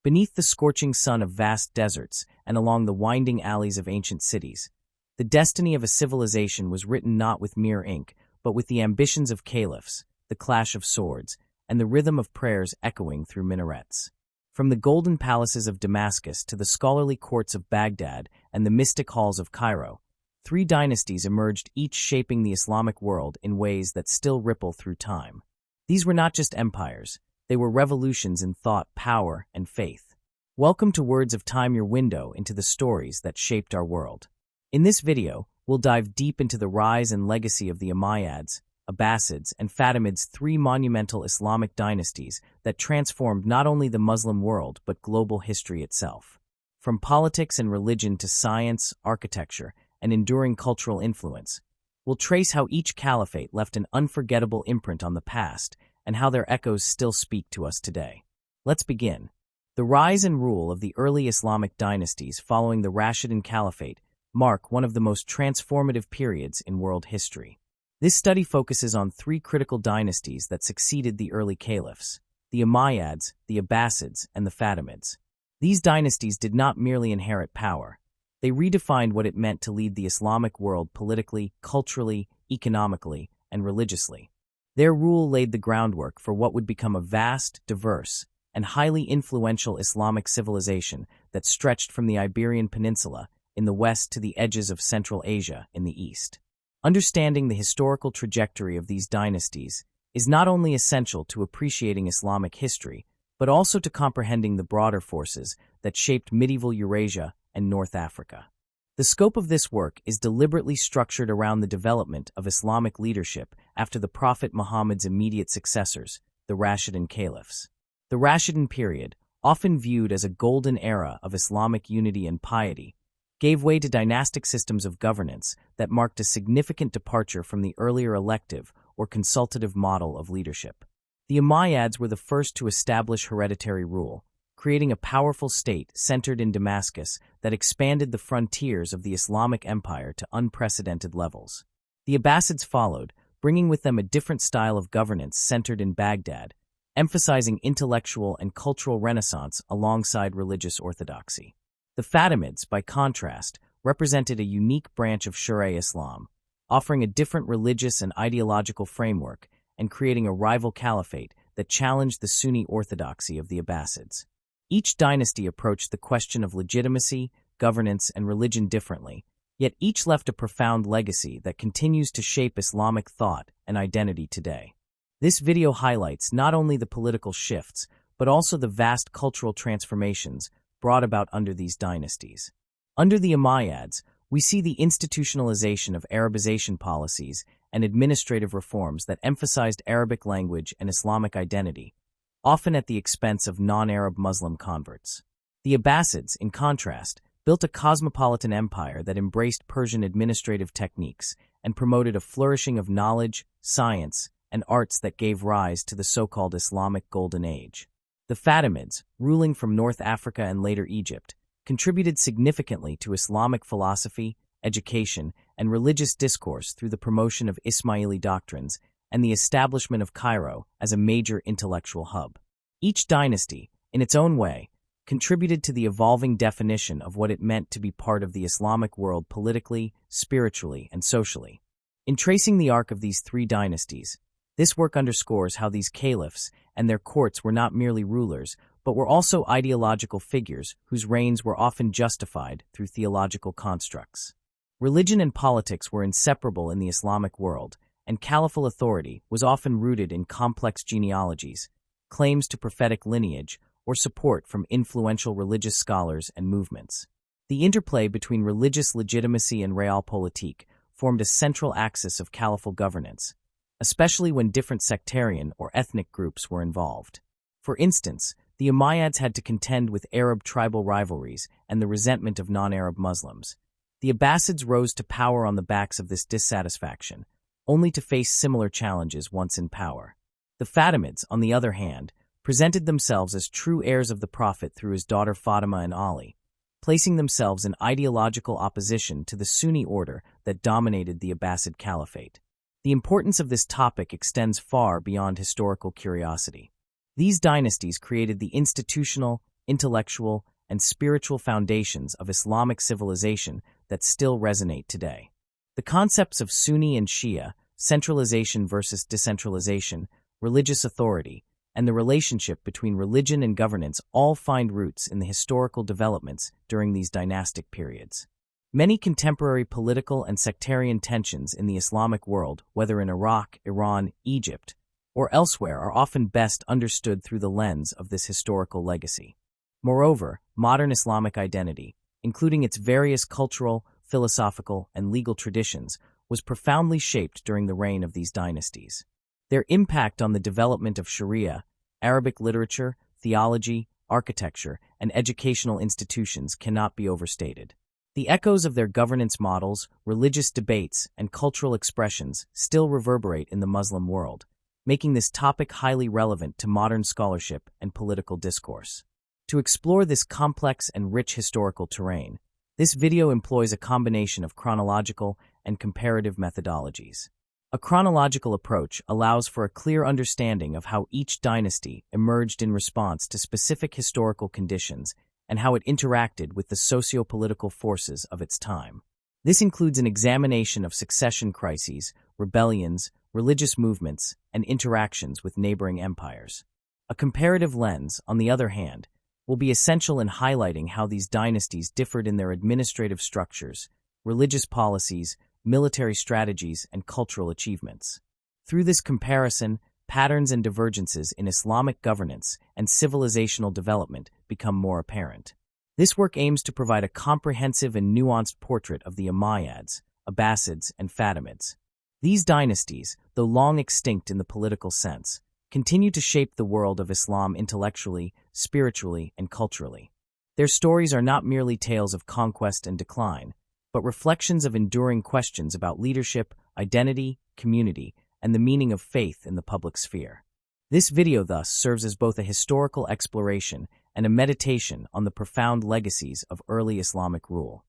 Beneath the scorching sun of vast deserts and along the winding alleys of ancient cities, the destiny of a civilization was written not with mere ink, but with the ambitions of caliphs, the clash of swords, and the rhythm of prayers echoing through minarets. From the golden palaces of Damascus to the scholarly courts of Baghdad and the mystic halls of Cairo, 3 dynasties emerged, each shaping the Islamic world in ways that still ripple through time. These were not just empires, they were revolutions in thought, power, and faith. Welcome to Words of Time, your window into the stories that shaped our world. In this video, we'll dive deep into the rise and legacy of the Umayyads, Abbasids, and Fatimids, 3 monumental Islamic dynasties that transformed not only the Muslim world but global history itself. From politics and religion to science, architecture, and enduring cultural influence, we'll trace how each caliphate left an unforgettable imprint on the past and how their echoes still speak to us today. Let's begin. The rise and rule of the early Islamic dynasties following the Rashidun Caliphate mark one of the most transformative periods in world history. This study focuses on 3 critical dynasties that succeeded the early caliphs: the Umayyads, the Abbasids, and the Fatimids. These dynasties did not merely inherit power. They redefined what it meant to lead the Islamic world politically, culturally, economically, and religiously. Their rule laid the groundwork for what would become a vast, diverse, and highly influential Islamic civilization that stretched from the Iberian Peninsula in the west to the edges of Central Asia in the east. Understanding the historical trajectory of these dynasties is not only essential to appreciating Islamic history, but also to comprehending the broader forces that shaped medieval Eurasia and North Africa. The scope of this work is deliberately structured around the development of Islamic leadership after the Prophet Muhammad's immediate successors, the Rashidun Caliphs. The Rashidun period, often viewed as a golden era of Islamic unity and piety, gave way to dynastic systems of governance that marked a significant departure from the earlier elective or consultative model of leadership. The Umayyads were the first to establish hereditary rule, creating a powerful state centered in Damascus that expanded the frontiers of the Islamic Empire to unprecedented levels. The Abbasids followed, bringing with them a different style of governance centered in Baghdad, emphasizing intellectual and cultural renaissance alongside religious orthodoxy. The Fatimids, by contrast, represented a unique branch of Sharia Islam, offering a different religious and ideological framework and creating a rival caliphate that challenged the Sunni orthodoxy of the Abbasids. Each dynasty approached the question of legitimacy, governance, and religion differently, yet each left a profound legacy that continues to shape Islamic thought and identity today. This video highlights not only the political shifts, but also the vast cultural transformations brought about under these dynasties. Under the Umayyads, we see the institutionalization of Arabization policies and administrative reforms that emphasized Arabic language and Islamic identity, often at the expense of non-Arab Muslim converts. The Abbasids, in contrast, built a cosmopolitan empire that embraced Persian administrative techniques and promoted a flourishing of knowledge, science, and arts that gave rise to the so-called Islamic Golden Age. The Fatimids, ruling from North Africa and later Egypt, contributed significantly to Islamic philosophy, education, and religious discourse through the promotion of Ismaili doctrines and the establishment of Cairo as a major intellectual hub. Each dynasty, in its own way, contributed to the evolving definition of what it meant to be part of the Islamic world politically, spiritually, and socially. In tracing the arc of these 3 dynasties, this work underscores how these caliphs and their courts were not merely rulers, but were also ideological figures whose reigns were often justified through theological constructs. Religion and politics were inseparable in the Islamic world, and caliphal authority was often rooted in complex genealogies, claims to prophetic lineage, or support from influential religious scholars and movements. The interplay between religious legitimacy and realpolitik formed a central axis of caliphal governance, especially when different sectarian or ethnic groups were involved. For instance, the Umayyads had to contend with Arab tribal rivalries and the resentment of non-Arab Muslims. The Abbasids rose to power on the backs of this dissatisfaction, only to face similar challenges once in power. The Fatimids, on the other hand, presented themselves as true heirs of the Prophet through his daughter Fatima and Ali, placing themselves in ideological opposition to the Sunni order that dominated the Abbasid Caliphate. The importance of this topic extends far beyond historical curiosity. These dynasties created the institutional, intellectual, and spiritual foundations of Islamic civilization that still resonate today. The concepts of Sunni and Shi'a, centralization versus decentralization, religious authority, and the relationship between religion and governance all find roots in the historical developments during these dynastic periods. Many contemporary political and sectarian tensions in the Islamic world, whether in Iraq, Iran, Egypt, or elsewhere, are often best understood through the lens of this historical legacy. Moreover, modern Islamic identity, including its various cultural, philosophical, and legal traditions, was profoundly shaped during the reign of these dynasties. Their impact on the development of Sharia, Arabic literature, theology, architecture, and educational institutions cannot be overstated. The echoes of their governance models, religious debates, and cultural expressions still reverberate in the Muslim world, making this topic highly relevant to modern scholarship and political discourse. To explore this complex and rich historical terrain, this video employs a combination of chronological and comparative methodologies. A chronological approach allows for a clear understanding of how each dynasty emerged in response to specific historical conditions and how it interacted with the socio-political forces of its time. This includes an examination of succession crises, rebellions, religious movements, and interactions with neighboring empires. A comparative lens, on the other hand, will be essential in highlighting how these dynasties differed in their administrative structures, religious policies, military strategies, and cultural achievements. Through this comparison, patterns and divergences in Islamic governance and civilizational development become more apparent. This work aims to provide a comprehensive and nuanced portrait of the Umayyads, Abbasids, and Fatimids. These dynasties, though long extinct in the political sense, continue to shape the world of Islam intellectually, spiritually, and culturally. Their stories are not merely tales of conquest and decline, but reflections of enduring questions about leadership, identity, community, and the meaning of faith in the public sphere. This video thus serves as both a historical exploration and a meditation on the profound legacies of early Islamic rule.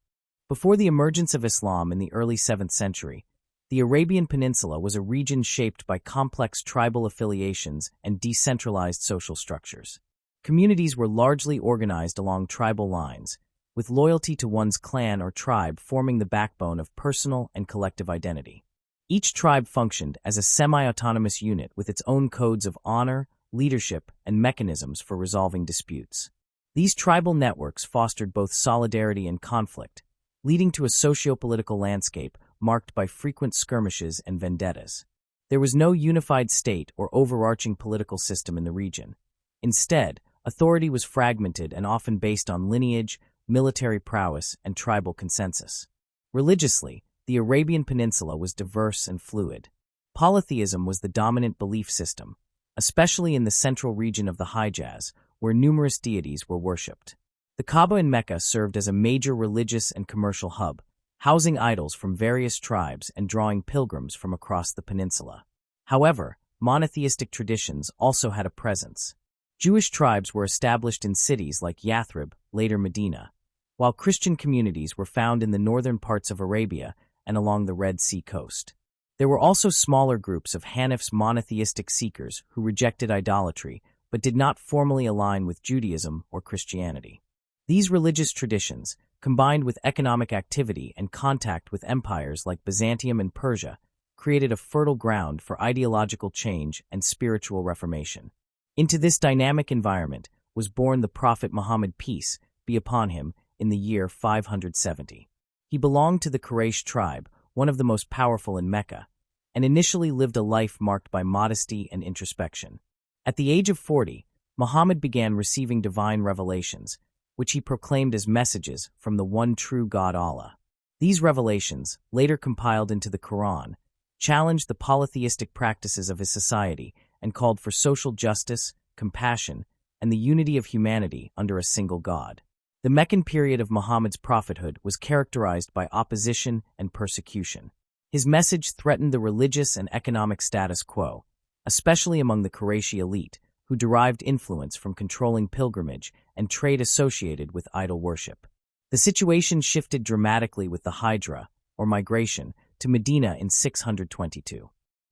Before the emergence of Islam in the early 7th century, the Arabian Peninsula was a region shaped by complex tribal affiliations and decentralized social structures. Communities were largely organized along tribal lines, with loyalty to one's clan or tribe forming the backbone of personal and collective identity. Each tribe functioned as a semi-autonomous unit with its own codes of honor, leadership, and mechanisms for resolving disputes. These tribal networks fostered both solidarity and conflict, leading to a socio-political landscape marked by frequent skirmishes and vendettas. There was no unified state or overarching political system in the region. Instead, authority was fragmented and often based on lineage, military prowess, and tribal consensus. Religiously, the Arabian Peninsula was diverse and fluid. Polytheism was the dominant belief system, especially in the central region of the Hijaz, where numerous deities were worshipped. The Kaaba in Mecca served as a major religious and commercial hub, housing idols from various tribes and drawing pilgrims from across the peninsula. However, monotheistic traditions also had a presence. Jewish tribes were established in cities like Yathrib, later Medina, while Christian communities were found in the northern parts of Arabia and along the Red Sea coast. There were also smaller groups of Hanif's monotheistic seekers who rejected idolatry but did not formally align with Judaism or Christianity. These religious traditions, combined with economic activity and contact with empires like Byzantium and Persia, created a fertile ground for ideological change and spiritual reformation. Into this dynamic environment was born the Prophet Muhammad, peace be upon him, in the year 570. He belonged to the Quraysh tribe, one of the most powerful in Mecca, and initially lived a life marked by modesty and introspection. At the age of 40, Muhammad began receiving divine revelations, which he proclaimed as messages from the one true God Allah. These revelations, later compiled into the Quran, challenged the polytheistic practices of his society and called for social justice, compassion, and the unity of humanity under a single God. The Meccan period of Muhammad's prophethood was characterized by opposition and persecution. His message threatened the religious and economic status quo, especially among the Qurayshi elite, who derived influence from controlling pilgrimage and trade associated with idol worship. The situation shifted dramatically with the Hijra, or migration, to Medina in 622.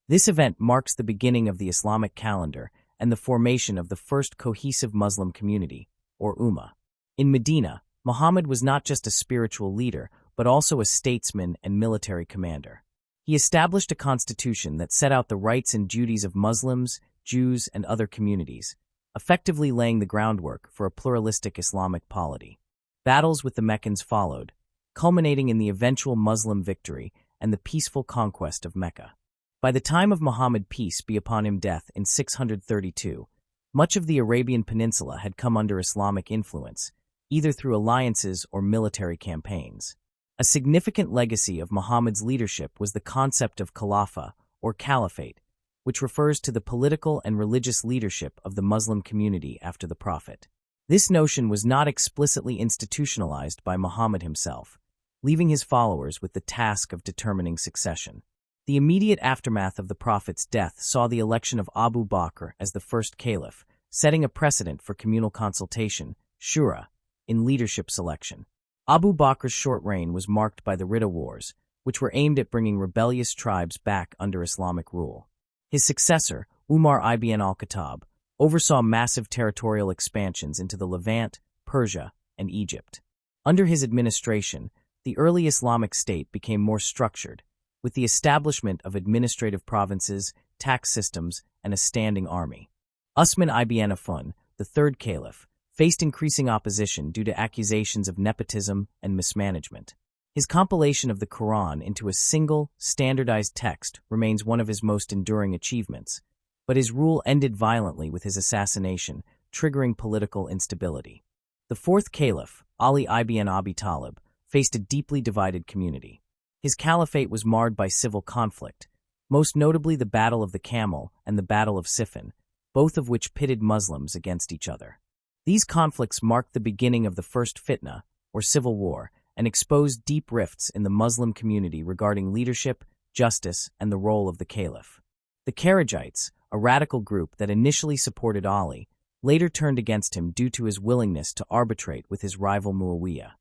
This event marks the beginning of the Islamic calendar and the formation of the first cohesive Muslim community, or Ummah. In Medina, Muhammad was not just a spiritual leader, but also a statesman and military commander. He established a constitution that set out the rights and duties of Muslims, Jews, and other communities, effectively laying the groundwork for a pluralistic Islamic polity. Battles with the Meccans followed, culminating in the eventual Muslim victory and the peaceful conquest of Mecca. By the time of Muhammad, peace be upon him, death in 632, much of the Arabian Peninsula had come under Islamic influence, either through alliances or military campaigns. A significant legacy of Muhammad's leadership was the concept of Khilafah, or Caliphate, which refers to the political and religious leadership of the Muslim community after the Prophet. This notion was not explicitly institutionalized by Muhammad himself, leaving his followers with the task of determining succession. The immediate aftermath of the Prophet's death saw the election of Abu Bakr as the first caliph, setting a precedent for communal consultation, shura, in leadership selection. Abu Bakr's short reign was marked by the Ridda Wars, which were aimed at bringing rebellious tribes back under Islamic rule. His successor, Umar ibn al-Khattab, oversaw massive territorial expansions into the Levant, Persia, and Egypt. Under his administration, the early Islamic state became more structured, with the establishment of administrative provinces, tax systems, and a standing army. Usman ibn Affan, the third caliph, faced increasing opposition due to accusations of nepotism and mismanagement. His compilation of the Quran into a single, standardized text remains one of his most enduring achievements, but his rule ended violently with his assassination, triggering political instability. The fourth caliph, Ali ibn Abi Talib, faced a deeply divided community. His caliphate was marred by civil conflict, most notably the Battle of the Camel and the Battle of Siffin, both of which pitted Muslims against each other. These conflicts marked the beginning of the First Fitna, or civil war, and exposed deep rifts in the Muslim community regarding leadership, justice, and the role of the caliph. The Kharijites, a radical group that initially supported Ali, later turned against him due to his willingness to arbitrate with his rival Muawiyah.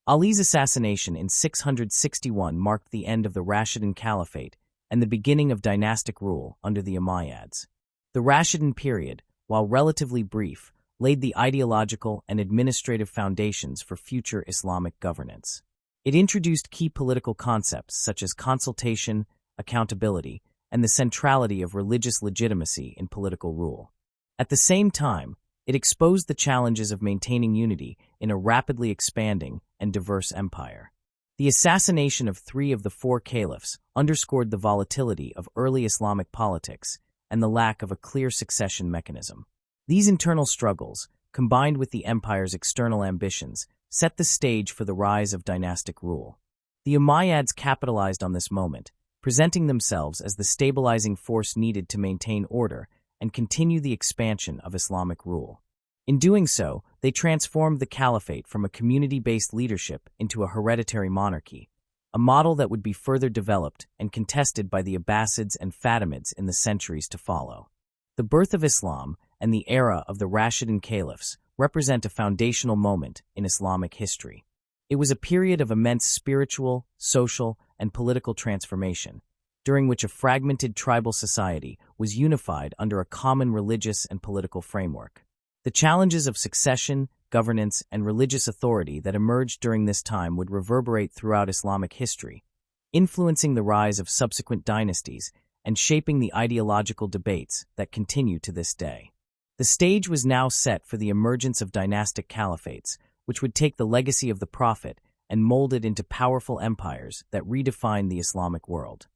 Ali's assassination in 661 marked the end of the Rashidun Caliphate and the beginning of dynastic rule under the Umayyads. The Rashidun period, while relatively brief, laid the ideological and administrative foundations for future Islamic governance. It introduced key political concepts such as consultation, accountability, and the centrality of religious legitimacy in political rule. At the same time, it exposed the challenges of maintaining unity in a rapidly expanding and diverse empire. The assassination of 3 of the 4 caliphs underscored the volatility of early Islamic politics and the lack of a clear succession mechanism. These internal struggles, combined with the empire's external ambitions, set the stage for the rise of dynastic rule. The Umayyads capitalized on this moment, presenting themselves as the stabilizing force needed to maintain order and continue the expansion of Islamic rule. In doing so, they transformed the caliphate from a community-based leadership into a hereditary monarchy, a model that would be further developed and contested by the Abbasids and Fatimids in the centuries to follow. The birth of Islam and the era of the Rashidun Caliphs represent a foundational moment in Islamic history. It was a period of immense spiritual, social, and political transformation, during which a fragmented tribal society was unified under a common religious and political framework. The challenges of succession, governance, and religious authority that emerged during this time would reverberate throughout Islamic history, influencing the rise of subsequent dynasties and shaping the ideological debates that continue to this day. The stage was now set for the emergence of dynastic caliphates, which would take the legacy of the Prophet and mold it into powerful empires that redefined the Islamic world.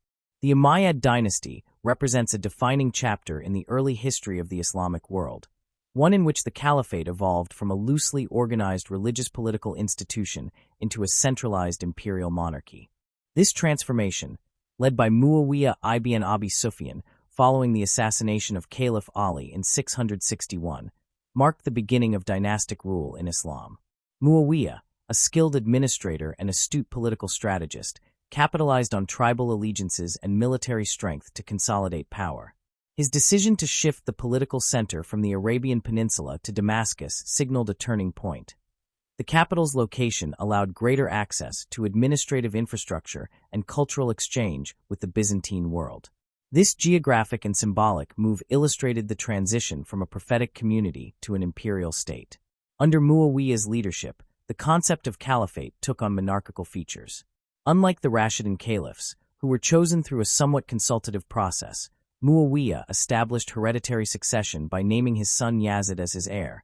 The Umayyad dynasty represents a defining chapter in the early history of the Islamic world, one in which the caliphate evolved from a loosely organized religious political institution into a centralized imperial monarchy. This transformation, led by Muawiyah ibn Abi Sufyan following the assassination of Caliph Ali in 661, marked the beginning of dynastic rule in Islam. Muawiyah, a skilled administrator and astute political strategist, capitalized on tribal allegiances and military strength to consolidate power. His decision to shift the political center from the Arabian Peninsula to Damascus signaled a turning point. The capital's location allowed greater access to administrative infrastructure and cultural exchange with the Byzantine world. This geographic and symbolic move illustrated the transition from a prophetic community to an imperial state. Under Muawiyah's leadership, the concept of caliphate took on monarchical features. Unlike the Rashidun caliphs, who were chosen through a somewhat consultative process, Muawiyah established hereditary succession by naming his son Yazid as his heir,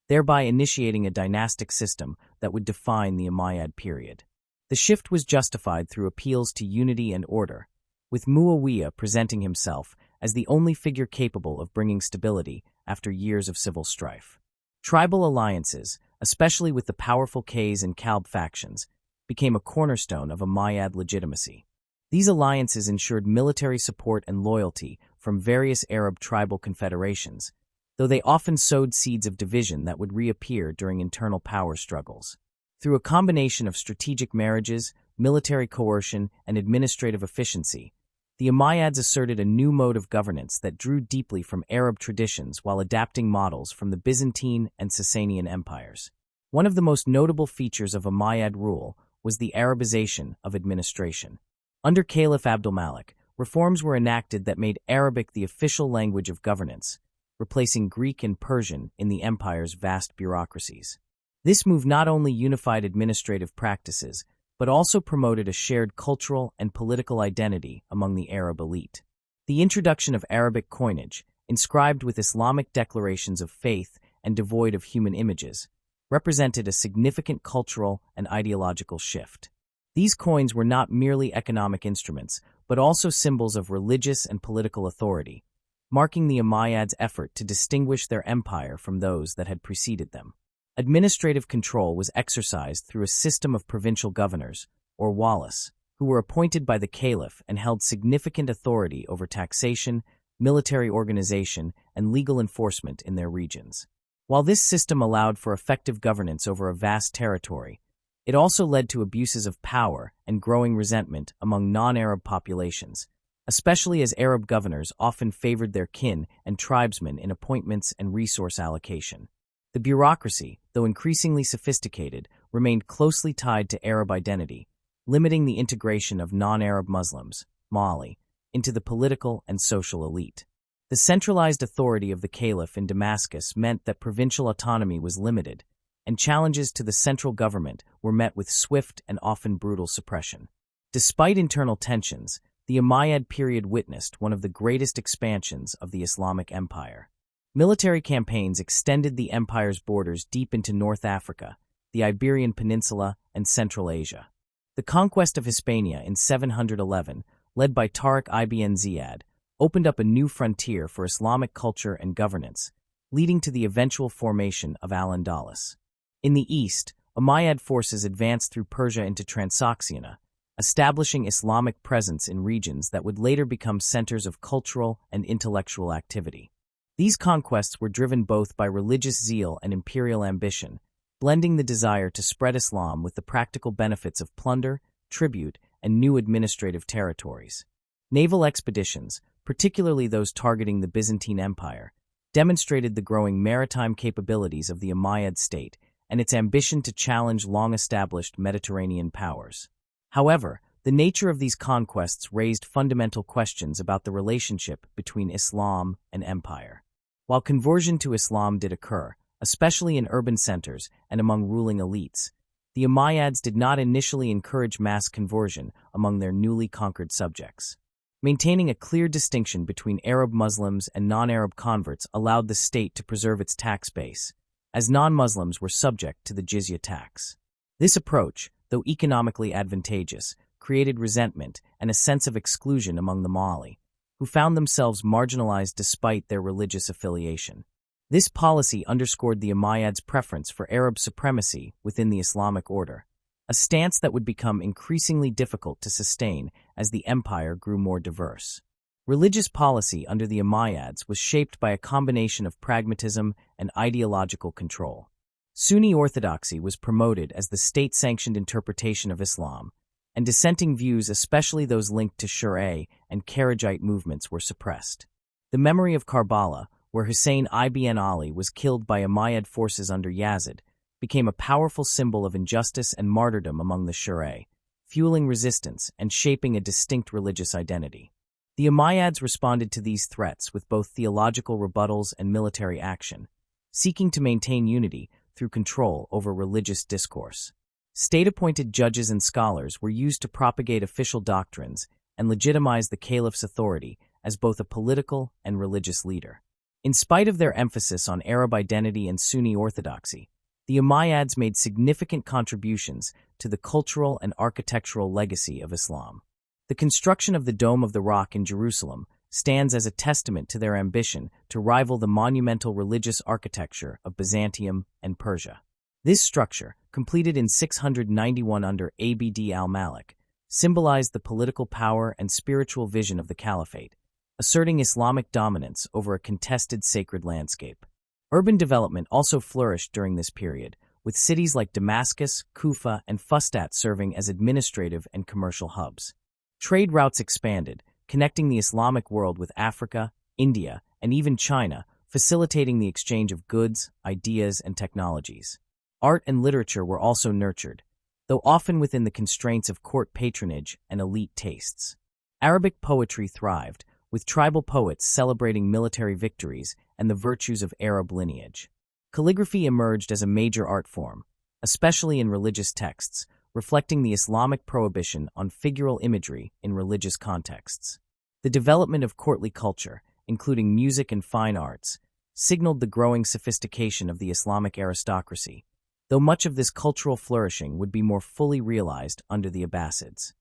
thereby initiating a dynastic system that would define the Umayyad period. The shift was justified through appeals to unity and order, with Muawiyah presenting himself as the only figure capable of bringing stability after years of civil strife. Tribal alliances, especially with the powerful Qays and Kalb factions, became a cornerstone of Umayyad legitimacy. These alliances ensured military support and loyalty from various Arab tribal confederations, though they often sowed seeds of division that would reappear during internal power struggles. Through a combination of strategic marriages, military coercion, and administrative efficiency, the Umayyads asserted a new mode of governance that drew deeply from Arab traditions while adapting models from the Byzantine and Sasanian empires. One of the most notable features of Umayyad rule was the Arabization of administration. Under Caliph Abdulmalik, reforms were enacted that made Arabic the official language of governance, replacing Greek and Persian in the empire's vast bureaucracies. This move not only unified administrative practices, but also promoted a shared cultural and political identity among the Arab elite. The introduction of Arabic coinage, inscribed with Islamic declarations of faith and devoid of human images, represented a significant cultural and ideological shift. These coins were not merely economic instruments, but also symbols of religious and political authority, marking the Umayyads' effort to distinguish their empire from those that had preceded them. Administrative control was exercised through a system of provincial governors, or walis, who were appointed by the caliph and held significant authority over taxation, military organization, and legal enforcement in their regions. While this system allowed for effective governance over a vast territory, it also led to abuses of power and growing resentment among non-Arab populations, especially as Arab governors often favored their kin and tribesmen in appointments and resource allocation. The bureaucracy, though increasingly sophisticated, remained closely tied to Arab identity, limiting the integration of non-Arab Muslims, Mali, into the political and social elite. The centralized authority of the caliph in Damascus meant that provincial autonomy was limited, and challenges to the central government were met with swift and often brutal suppression. Despite internal tensions, the Umayyad period witnessed one of the greatest expansions of the Islamic empire. Military campaigns extended the empire's borders deep into North Africa, the Iberian Peninsula, and Central Asia. The conquest of Hispania in 711, led by Tariq ibn Ziyad, opened up a new frontier for Islamic culture and governance, leading to the eventual formation of Al-Andalus. In the east, Umayyad forces advanced through Persia into Transoxiana, establishing Islamic presence in regions that would later become centers of cultural and intellectual activity. These conquests were driven both by religious zeal and imperial ambition, blending the desire to spread Islam with the practical benefits of plunder, tribute, and new administrative territories. Naval expeditions, particularly those targeting the Byzantine Empire, demonstrated the growing maritime capabilities of the Umayyad state and its ambition to challenge long-established Mediterranean powers. However, the nature of these conquests raised fundamental questions about the relationship between Islam and empire. While conversion to Islam did occur, especially in urban centers and among ruling elites, the Umayyads did not initially encourage mass conversion among their newly conquered subjects. Maintaining a clear distinction between Arab Muslims and non-Arab converts allowed the state to preserve its tax base, as non-Muslims were subject to the jizya tax. This approach, though economically advantageous, created resentment and a sense of exclusion among the Mali, who found themselves marginalized despite their religious affiliation. This policy underscored the Umayyads' preference for Arab supremacy within the Islamic order, a stance that would become increasingly difficult to sustain as the empire grew more diverse. Religious policy under the Umayyads was shaped by a combination of pragmatism and ideological control. Sunni orthodoxy was promoted as the state-sanctioned interpretation of Islam, and dissenting views, especially those linked to Shi'a and Kharijite movements, were suppressed. The memory of Karbala, where Hussein ibn Ali was killed by Umayyad forces under Yazid, became a powerful symbol of injustice and martyrdom among the Shi'a, fueling resistance and shaping a distinct religious identity. The Umayyads responded to these threats with both theological rebuttals and military action, seeking to maintain unity through control over religious discourse. State-appointed judges and scholars were used to propagate official doctrines and legitimize the caliph's authority as both a political and religious leader. In spite of their emphasis on Arab identity and Sunni orthodoxy, the Umayyads made significant contributions to the cultural and architectural legacy of Islam. The construction of the Dome of the Rock in Jerusalem stands as a testament to their ambition to rival the monumental religious architecture of Byzantium and Persia. This structure, completed in 691 under Abd al-Malik, symbolized the political power and spiritual vision of the Caliphate, asserting Islamic dominance over a contested sacred landscape. Urban development also flourished during this period, with cities like Damascus, Kufa, and Fustat serving as administrative and commercial hubs. Trade routes expanded, connecting the Islamic world with Africa, India, and even China, facilitating the exchange of goods, ideas, and technologies. Art and literature were also nurtured, though often within the constraints of court patronage and elite tastes. Arabic poetry thrived, with tribal poets celebrating military victories and the virtues of Arab lineage. Calligraphy emerged as a major art form, especially in religious texts, reflecting the Islamic prohibition on figural imagery in religious contexts. The development of courtly culture, including music and fine arts, signaled the growing sophistication of the Islamic aristocracy, though much of this cultural flourishing would be more fully realized under the Abbasids.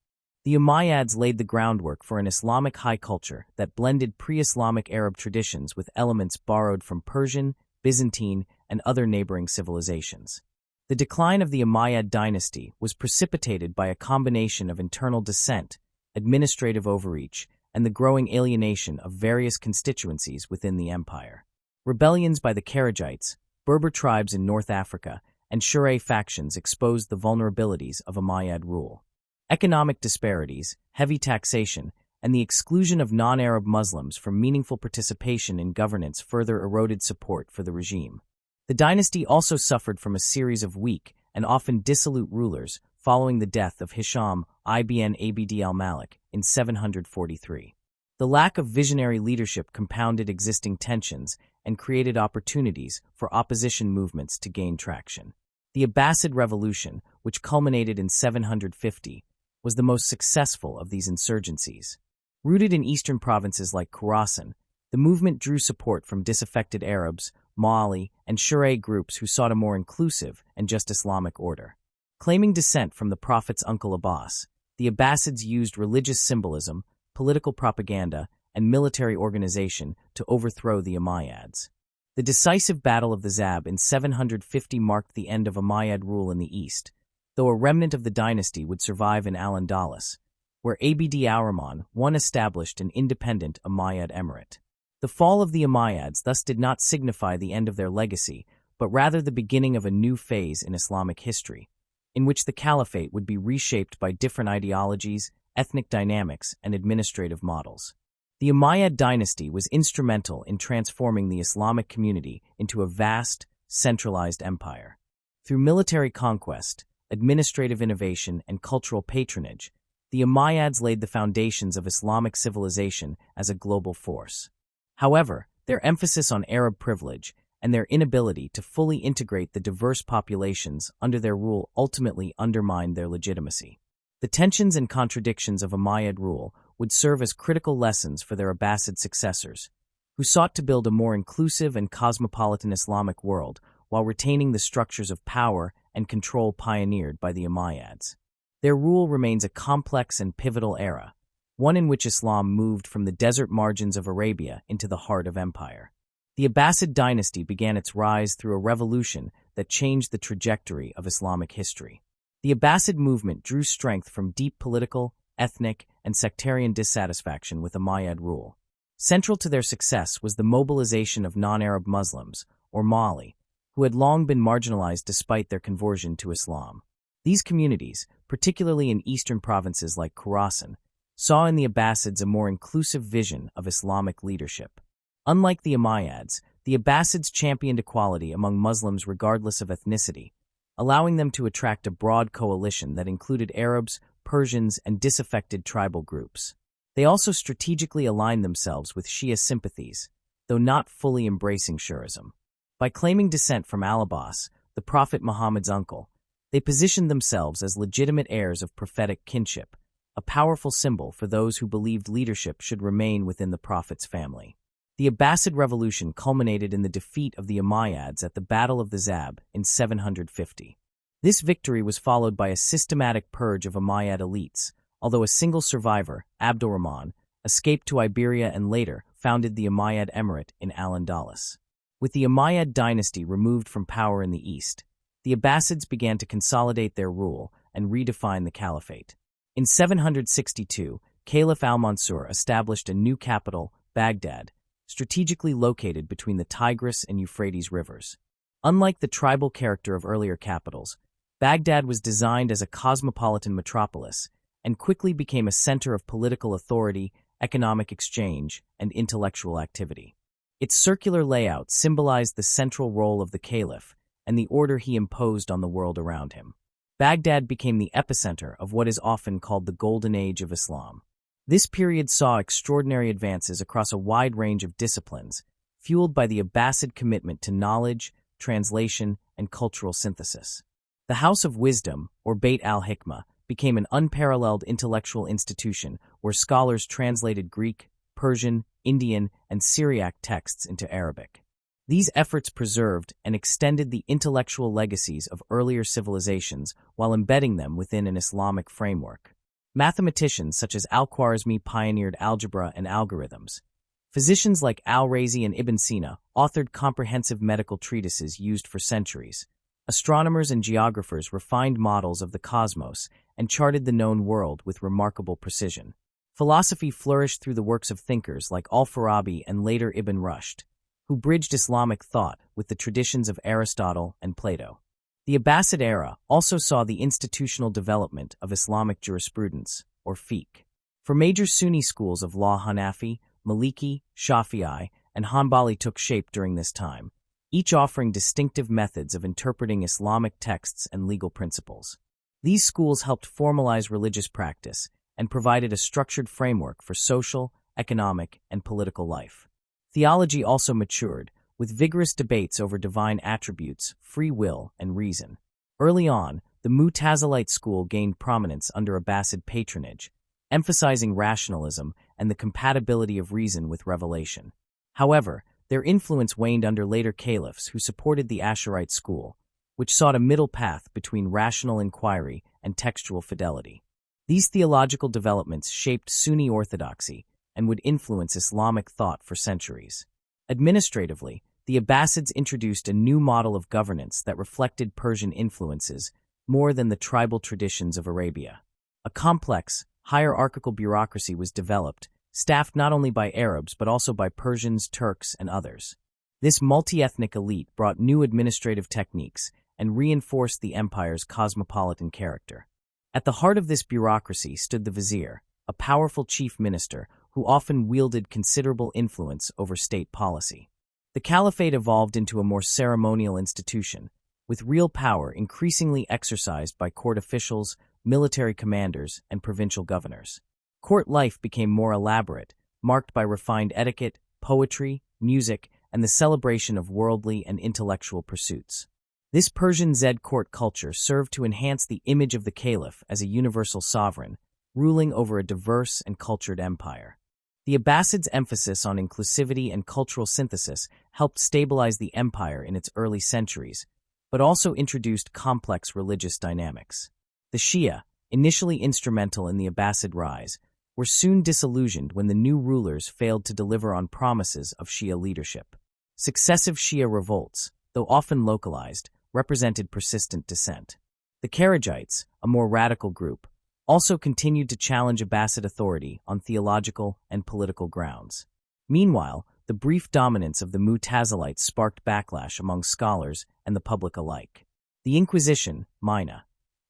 The Umayyads laid the groundwork for an Islamic high culture that blended pre-Islamic Arab traditions with elements borrowed from Persian, Byzantine, and other neighboring civilizations. The decline of the Umayyad dynasty was precipitated by a combination of internal dissent, administrative overreach, and the growing alienation of various constituencies within the empire. Rebellions by the Kharijites, Berber tribes in North Africa, and Shi'a factions exposed the vulnerabilities of Umayyad rule. Economic disparities, heavy taxation, and the exclusion of non-Arab Muslims from meaningful participation in governance further eroded support for the regime. The dynasty also suffered from a series of weak and often dissolute rulers following the death of Hisham ibn Abd al-Malik in 743. The lack of visionary leadership compounded existing tensions and created opportunities for opposition movements to gain traction. The Abbasid Revolution, which culminated in 750, was the most successful of these insurgencies. Rooted in eastern provinces like Khorasan, the movement drew support from disaffected Arabs, Mawali, and Shi'a groups who sought a more inclusive and just Islamic order. Claiming descent from the Prophet's uncle Abbas, the Abbasids used religious symbolism, political propaganda, and military organization to overthrow the Umayyads. The decisive Battle of the Zab in 750 marked the end of Umayyad rule in the east, though a remnant of the dynasty would survive in Al-Andalus, where Abd al-Rahman once established an independent Umayyad emirate. The fall of the Umayyads thus did not signify the end of their legacy, but rather the beginning of a new phase in Islamic history, in which the caliphate would be reshaped by different ideologies, ethnic dynamics, and administrative models. The Umayyad dynasty was instrumental in transforming the Islamic community into a vast, centralized empire. Through military conquest, administrative innovation, and cultural patronage, the Umayyads laid the foundations of Islamic civilization as a global force. However, their emphasis on Arab privilege and their inability to fully integrate the diverse populations under their rule ultimately undermined their legitimacy. The tensions and contradictions of Umayyad rule would serve as critical lessons for their Abbasid successors, who sought to build a more inclusive and cosmopolitan Islamic world while retaining the structures of power and control pioneered by the Umayyads. Their rule remains a complex and pivotal era, one in which Islam moved from the desert margins of Arabia into the heart of empire. The Abbasid dynasty began its rise through a revolution that changed the trajectory of Islamic history. The Abbasid movement drew strength from deep political, ethnic, and sectarian dissatisfaction with Umayyad rule. Central to their success was the mobilization of non-Arab Muslims, or Mawali, who had long been marginalized despite their conversion to Islam. These communities, particularly in eastern provinces like Khorasan, saw in the Abbasids a more inclusive vision of Islamic leadership. Unlike the Umayyads, the Abbasids championed equality among Muslims regardless of ethnicity, allowing them to attract a broad coalition that included Arabs, Persians, and disaffected tribal groups. They also strategically aligned themselves with Shia sympathies, though not fully embracing Shi'ism. By claiming descent from Al-Abbas, the Prophet Muhammad's uncle, they positioned themselves as legitimate heirs of prophetic kinship, a powerful symbol for those who believed leadership should remain within the Prophet's family. The Abbasid revolution culminated in the defeat of the Umayyads at the Battle of the Zab in 750. This victory was followed by a systematic purge of Umayyad elites, although a single survivor, Abdurrahman, escaped to Iberia and later founded the Umayyad Emirate in Al-Andalus. With the Umayyad dynasty removed from power in the east, the Abbasids began to consolidate their rule and redefine the caliphate. In 762, Caliph al-Mansur established a new capital, Baghdad, strategically located between the Tigris and Euphrates rivers. Unlike the tribal character of earlier capitals, Baghdad was designed as a cosmopolitan metropolis and quickly became a center of political authority, economic exchange, and intellectual activity. Its circular layout symbolized the central role of the caliph and the order he imposed on the world around him. Baghdad became the epicenter of what is often called the Golden Age of Islam. This period saw extraordinary advances across a wide range of disciplines, fueled by the Abbasid commitment to knowledge, translation, and cultural synthesis. The House of Wisdom, or Beit al-Hikmah, became an unparalleled intellectual institution where scholars translated Greek, Persian, Indian, and Syriac texts into Arabic. These efforts preserved and extended the intellectual legacies of earlier civilizations while embedding them within an Islamic framework. Mathematicians such as Al-Khwarizmi pioneered algebra and algorithms. Physicians like Al-Razi and Ibn Sina authored comprehensive medical treatises used for centuries. Astronomers and geographers refined models of the cosmos and charted the known world with remarkable precision. Philosophy flourished through the works of thinkers like Al-Farabi and later Ibn Rushd, who bridged Islamic thought with the traditions of Aristotle and Plato. The Abbasid era also saw the institutional development of Islamic jurisprudence, or fiqh. For major Sunni schools of law Hanafi, Maliki, Shafi'i, and Hanbali took shape during this time, each offering distinctive methods of interpreting Islamic texts and legal principles. These schools helped formalize religious practice and provided a structured framework for social, economic, and political life. Theology also matured, with vigorous debates over divine attributes, free will, and reason. Early on, the Mu'tazilite school gained prominence under Abbasid patronage, emphasizing rationalism and the compatibility of reason with revelation. However, their influence waned under later caliphs who supported the Asharite school, which sought a middle path between rational inquiry and textual fidelity. These theological developments shaped Sunni orthodoxy and would influence Islamic thought for centuries. Administratively, the Abbasids introduced a new model of governance that reflected Persian influences more than the tribal traditions of Arabia. A complex, hierarchical bureaucracy was developed, staffed not only by Arabs but also by Persians, Turks, and others. This multi-ethnic elite brought new administrative techniques and reinforced the empire's cosmopolitan character. At the heart of this bureaucracy stood the vizier, a powerful chief minister who often wielded considerable influence over state policy. The caliphate evolved into a more ceremonial institution, with real power increasingly exercised by court officials, military commanders, and provincial governors. Court life became more elaborate, marked by refined etiquette, poetry, music, and the celebration of worldly and intellectual pursuits. This Persian Zed court culture served to enhance the image of the caliph as a universal sovereign, ruling over a diverse and cultured empire. The Abbasids' emphasis on inclusivity and cultural synthesis helped stabilize the empire in its early centuries, but also introduced complex religious dynamics. The Shi'a, initially instrumental in the Abbasid rise, were soon disillusioned when the new rulers failed to deliver on promises of Shi'a leadership. Successive Shi'a revolts, though often localized, represented persistent dissent. The Kharijites, a more radical group, also continued to challenge Abbasid authority on theological and political grounds. Meanwhile, the brief dominance of the Mu'tazilites sparked backlash among scholars and the public alike. The Inquisition, Mina,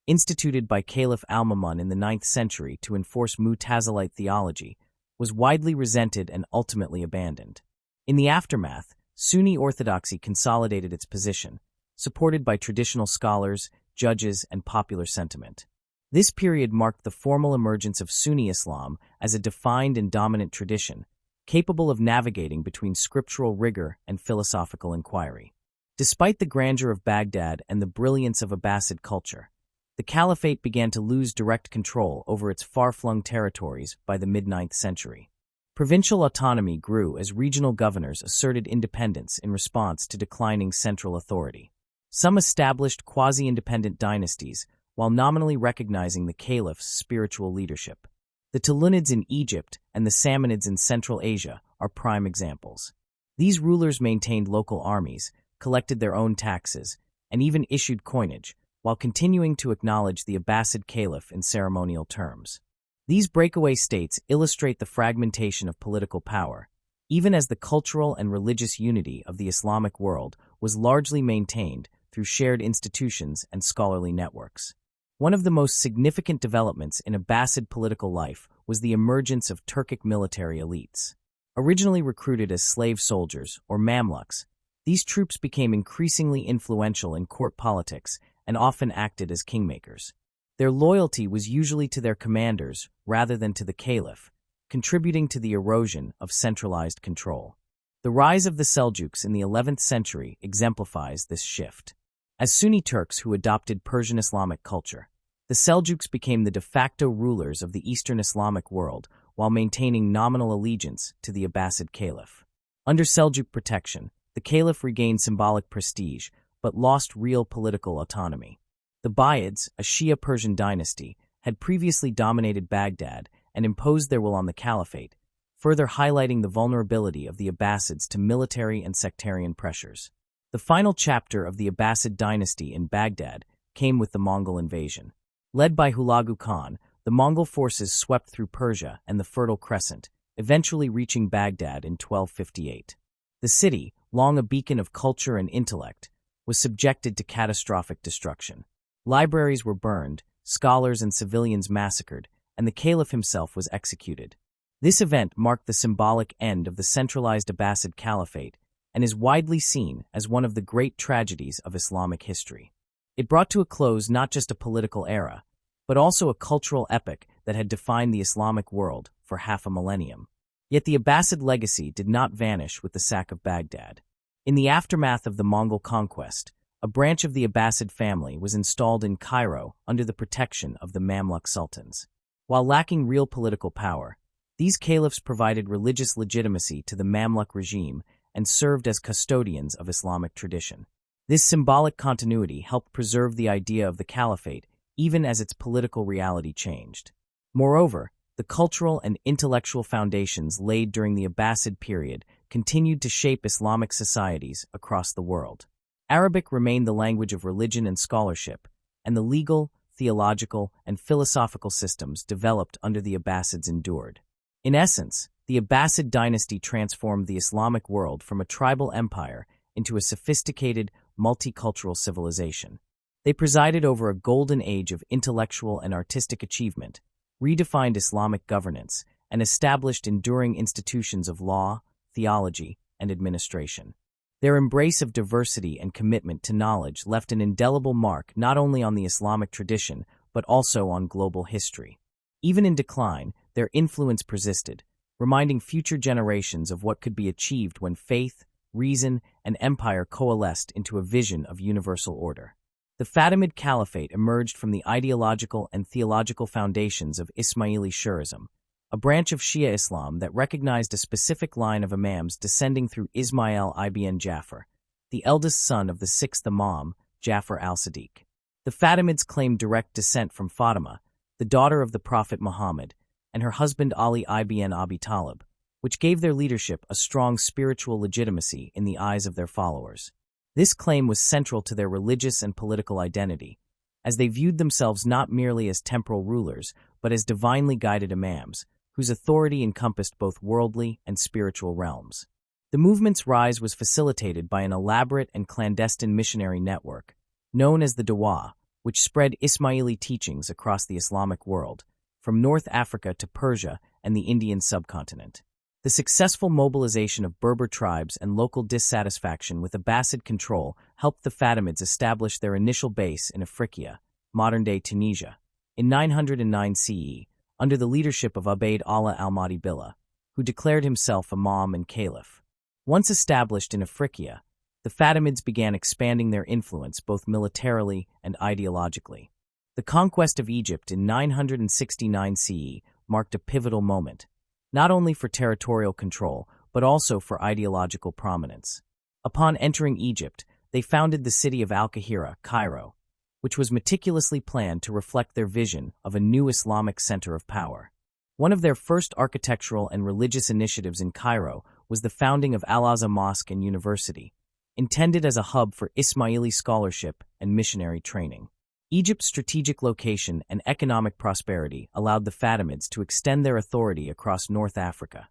instituted by Caliph al-Ma'mun in the 9th century to enforce Mu'tazilite theology, was widely resented and ultimately abandoned. In the aftermath, Sunni orthodoxy consolidated its position, supported by traditional scholars, judges, and popular sentiment. This period marked the formal emergence of Sunni Islam as a defined and dominant tradition, capable of navigating between scriptural rigor and philosophical inquiry. Despite the grandeur of Baghdad and the brilliance of Abbasid culture, the Caliphate began to lose direct control over its far-flung territories by the mid-9th century. Provincial autonomy grew as regional governors asserted independence in response to declining central authority. Some established quasi-independent dynasties, while nominally recognizing the Caliphs' spiritual leadership. The Tulunids in Egypt and the Samanids in Central Asia are prime examples. These rulers maintained local armies, collected their own taxes, and even issued coinage, while continuing to acknowledge the Abbasid Caliph in ceremonial terms. These breakaway states illustrate the fragmentation of political power, even as the cultural and religious unity of the Islamic world was largely maintained through shared institutions and scholarly networks. One of the most significant developments in Abbasid political life was the emergence of Turkic military elites. Originally recruited as slave soldiers, or Mamluks, these troops became increasingly influential in court politics and often acted as kingmakers. Their loyalty was usually to their commanders rather than to the caliph, contributing to the erosion of centralized control. The rise of the Seljuks in the 11th century exemplifies this shift. As Sunni Turks who adopted Persian Islamic culture, the Seljuks became the de facto rulers of the Eastern Islamic world while maintaining nominal allegiance to the Abbasid Caliph. Under Seljuk protection, the Caliph regained symbolic prestige but lost real political autonomy. The Buyids, a Shia Persian dynasty, had previously dominated Baghdad and imposed their will on the Caliphate, further highlighting the vulnerability of the Abbasids to military and sectarian pressures. The final chapter of the Abbasid dynasty in Baghdad came with the Mongol invasion. Led by Hulagu Khan, the Mongol forces swept through Persia and the Fertile Crescent, eventually reaching Baghdad in 1258. The city, long a beacon of culture and intellect, was subjected to catastrophic destruction. Libraries were burned, scholars and civilians massacred, and the caliph himself was executed. This event marked the symbolic end of the centralized Abbasid Caliphate and is widely seen as one of the great tragedies of Islamic history. It brought to a close not just a political era, but also a cultural epoch that had defined the Islamic world for half a millennium. Yet the Abbasid legacy did not vanish with the sack of Baghdad. In the aftermath of the Mongol conquest, a branch of the Abbasid family was installed in Cairo under the protection of the Mamluk sultans. While lacking real political power, these caliphs provided religious legitimacy to the Mamluk regime and served as custodians of Islamic tradition. This symbolic continuity helped preserve the idea of the caliphate even as its political reality changed. Moreover, the cultural and intellectual foundations laid during the Abbasid period continued to shape Islamic societies across the world. Arabic remained the language of religion and scholarship, and the legal, theological, and philosophical systems developed under the Abbasids endured. In essence, the Abbasid dynasty transformed the Islamic world from a tribal empire into a sophisticated, multicultural civilization. They presided over a golden age of intellectual and artistic achievement, redefined Islamic governance, and established enduring institutions of law, theology, and administration. Their embrace of diversity and commitment to knowledge left an indelible mark not only on the Islamic tradition, but also on global history. Even in decline, their influence persisted, reminding future generations of what could be achieved when faith, reason, and empire coalesced into a vision of universal order. The Fatimid Caliphate emerged from the ideological and theological foundations of Ismaili Shi'ism, a branch of Shia Islam that recognized a specific line of imams descending through Ismail ibn Jafar, the eldest son of the sixth Imam, Jafar al-Sadiq. The Fatimids claimed direct descent from Fatima, the daughter of the Prophet Muhammad, and her husband Ali ibn Abi Talib, which gave their leadership a strong spiritual legitimacy in the eyes of their followers. This claim was central to their religious and political identity, as they viewed themselves not merely as temporal rulers, but as divinely guided imams, whose authority encompassed both worldly and spiritual realms. The movement's rise was facilitated by an elaborate and clandestine missionary network, known as the Dawah, which spread Ismaili teachings across the Islamic world, from North Africa to Persia and the Indian subcontinent. The successful mobilization of Berber tribes and local dissatisfaction with Abbasid control helped the Fatimids establish their initial base in Afriqiya, modern-day Tunisia, in 909 CE, under the leadership of Ubayd Allah al-Mahdi Billah, who declared himself Imam and Caliph. Once established in Afriqiya, the Fatimids began expanding their influence both militarily and ideologically. The conquest of Egypt in 969 CE marked a pivotal moment, not only for territorial control, but also for ideological prominence. Upon entering Egypt, they founded the city of Al-Qahira, Cairo, which was meticulously planned to reflect their vision of a new Islamic center of power. One of their first architectural and religious initiatives in Cairo was the founding of Al-Azhar Mosque and University, intended as a hub for Ismaili scholarship and missionary training. Egypt's strategic location and economic prosperity allowed the Fatimids to extend their authority across North Africa.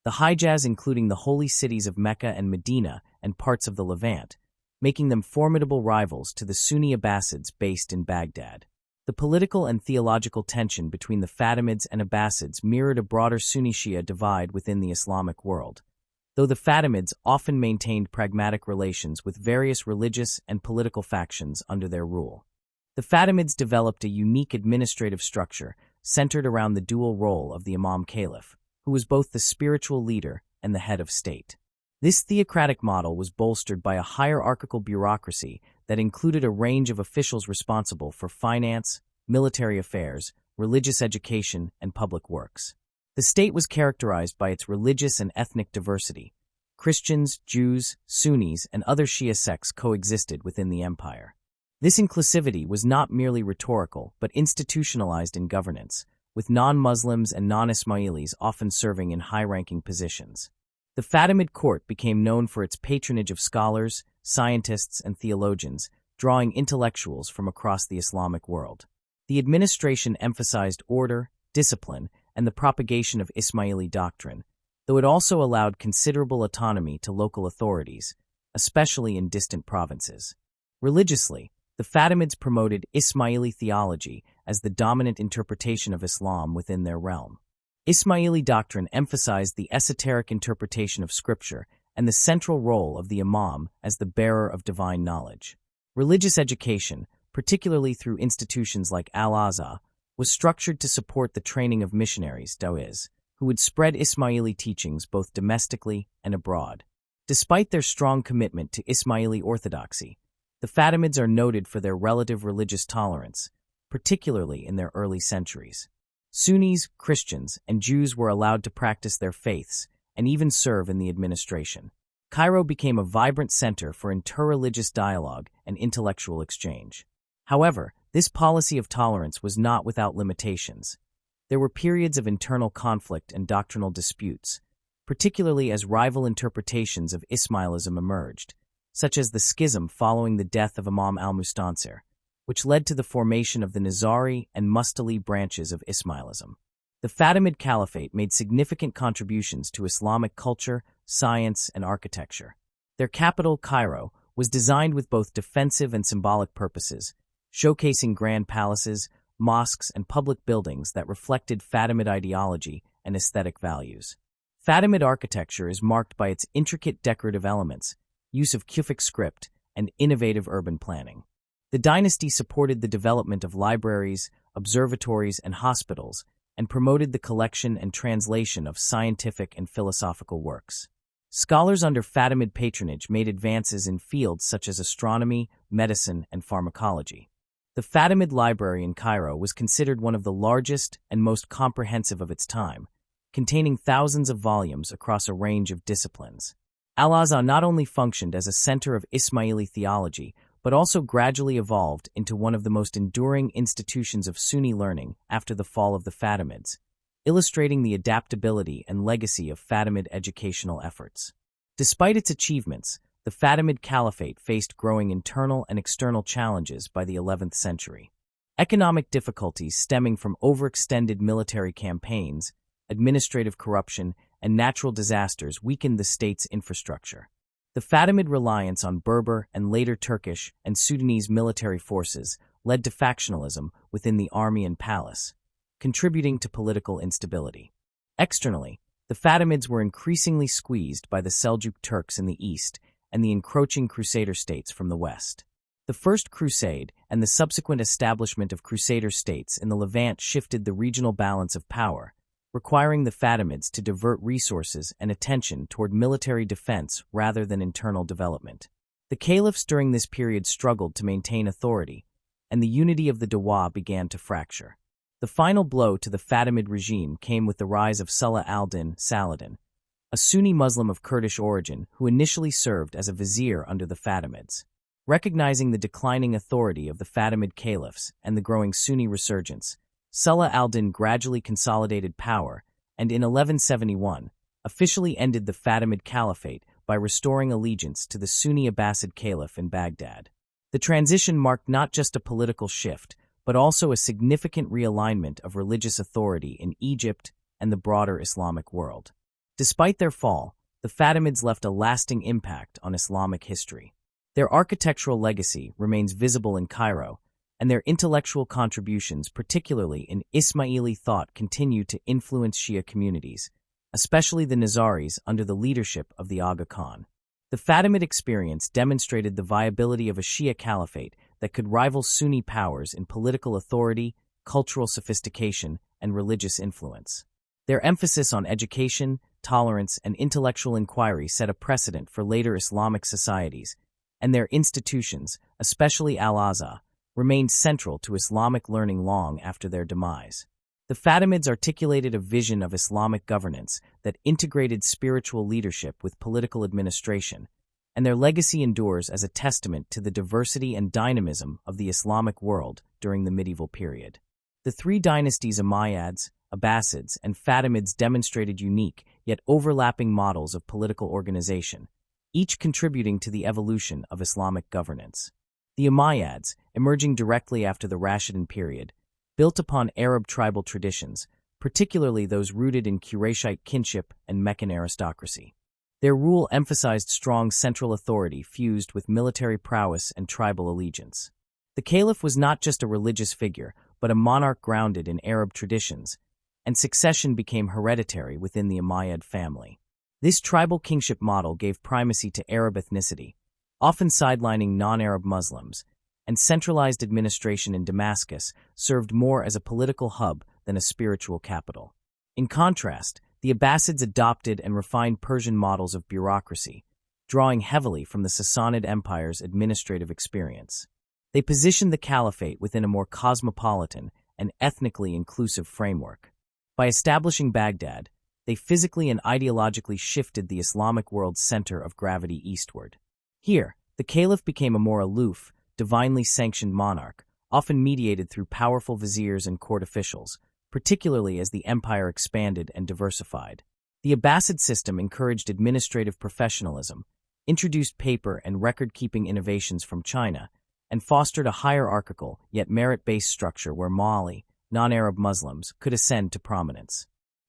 The Hijaz, including the holy cities of Mecca and Medina and parts of the Levant, making them formidable rivals to the Sunni Abbasids based in Baghdad. The political and theological tension between the Fatimids and Abbasids mirrored a broader Sunni-Shia divide within the Islamic world, though the Fatimids often maintained pragmatic relations with various religious and political factions under their rule. The Fatimids developed a unique administrative structure centered around the dual role of the Imam Caliph, who was both the spiritual leader and the head of state. This theocratic model was bolstered by a hierarchical bureaucracy that included a range of officials responsible for finance, military affairs, religious education, and public works. The state was characterized by its religious and ethnic diversity. Christians, Jews, Sunnis, and other Shia sects coexisted within the empire. This inclusivity was not merely rhetorical, but institutionalized in governance, with non-Muslims and non-Ismailis often serving in high-ranking positions. The Fatimid court became known for its patronage of scholars, scientists, and theologians, drawing intellectuals from across the Islamic world. The administration emphasized order, discipline, and the propagation of Ismaili doctrine, though it also allowed considerable autonomy to local authorities, especially in distant provinces. Religiously, the Fatimids promoted Ismaili theology as the dominant interpretation of Islam within their realm. Ismaili doctrine emphasized the esoteric interpretation of scripture and the central role of the imam as the bearer of divine knowledge. Religious education, particularly through institutions like Al-Azhar, was structured to support the training of missionaries, dawis, who would spread Ismaili teachings both domestically and abroad. Despite their strong commitment to Ismaili orthodoxy, the Fatimids are noted for their relative religious tolerance, particularly in their early centuries. Sunnis, Christians, and Jews were allowed to practice their faiths and even serve in the administration. Cairo became a vibrant center for interreligious dialogue and intellectual exchange. However, this policy of tolerance was not without limitations. There were periods of internal conflict and doctrinal disputes, particularly as rival interpretations of Ismailism emerged, such as the schism following the death of Imam al-Mustansir, which led to the formation of the Nizari and Mustali branches of Ismailism. The Fatimid Caliphate made significant contributions to Islamic culture, science, and architecture. Their capital, Cairo, was designed with both defensive and symbolic purposes, showcasing grand palaces, mosques, and public buildings that reflected Fatimid ideology and aesthetic values. Fatimid architecture is marked by its intricate decorative elements, use of Kufic script, and innovative urban planning. The dynasty supported the development of libraries, observatories, and hospitals, and promoted the collection and translation of scientific and philosophical works. Scholars under Fatimid patronage made advances in fields such as astronomy, medicine, and pharmacology. The Fatimid Library in Cairo was considered one of the largest and most comprehensive of its time, containing thousands of volumes across a range of disciplines. Al-Azhar not only functioned as a center of Ismaili theology, but also gradually evolved into one of the most enduring institutions of Sunni learning after the fall of the Fatimids, illustrating the adaptability and legacy of Fatimid educational efforts. Despite its achievements, the Fatimid Caliphate faced growing internal and external challenges by the 11th century. Economic difficulties stemming from overextended military campaigns, administrative corruption, and natural disasters weakened the state's infrastructure. The Fatimid reliance on Berber and later Turkish and Sudanese military forces led to factionalism within the army and palace, contributing to political instability. Externally, the Fatimids were increasingly squeezed by the Seljuk Turks in the east and the encroaching Crusader states from the west. The First Crusade and the subsequent establishment of Crusader states in the Levant shifted the regional balance of power, requiring the Fatimids to divert resources and attention toward military defense rather than internal development. The caliphs during this period struggled to maintain authority, and the unity of the Dawa began to fracture. The final blow to the Fatimid regime came with the rise of Salah al-Din Saladin, a Sunni Muslim of Kurdish origin who initially served as a vizier under the Fatimids. Recognizing the declining authority of the Fatimid caliphs and the growing Sunni resurgence, Salah al-Din gradually consolidated power and in 1171 officially ended the Fatimid Caliphate by restoring allegiance to the Sunni Abbasid Caliph in Baghdad. The transition marked not just a political shift, but also a significant realignment of religious authority in Egypt and the broader Islamic world. Despite their fall, the Fatimids left a lasting impact on Islamic history. Their architectural legacy remains visible in Cairo, and their intellectual contributions, particularly in Ismaili thought, continue to influence Shia communities, especially the Nizaris under the leadership of the Aga Khan. The Fatimid experience demonstrated the viability of a Shia caliphate that could rival Sunni powers in political authority, cultural sophistication, and religious influence. Their emphasis on education, tolerance, and intellectual inquiry set a precedent for later Islamic societies, and their institutions, especially Al-Azhar, remained central to Islamic learning long after their demise. The Fatimids articulated a vision of Islamic governance that integrated spiritual leadership with political administration, and their legacy endures as a testament to the diversity and dynamism of the Islamic world during the medieval period. The three dynasties Umayyads, Abbasids, and Fatimids demonstrated unique yet overlapping models of political organization, each contributing to the evolution of Islamic governance. The Umayyads, emerging directly after the Rashidun period, built upon Arab tribal traditions, particularly those rooted in Qurayshite kinship and Meccan aristocracy. Their rule emphasized strong central authority fused with military prowess and tribal allegiance. The caliph was not just a religious figure, but a monarch grounded in Arab traditions, and succession became hereditary within the Umayyad family. This tribal kingship model gave primacy to Arab ethnicity, often sidelining non-Arab Muslims, and centralized administration in Damascus served more as a political hub than a spiritual capital. In contrast, the Abbasids adopted and refined Persian models of bureaucracy, drawing heavily from the Sassanid Empire's administrative experience. They positioned the caliphate within a more cosmopolitan and ethnically inclusive framework. By establishing Baghdad, they physically and ideologically shifted the Islamic world's center of gravity eastward. Here, the caliph became a more aloof, divinely sanctioned monarch, often mediated through powerful viziers and court officials, particularly as the empire expanded and diversified. The Abbasid system encouraged administrative professionalism, introduced paper and record-keeping innovations from China, and fostered a hierarchical yet merit-based structure where Mali, non-Arab Muslims, could ascend to prominence.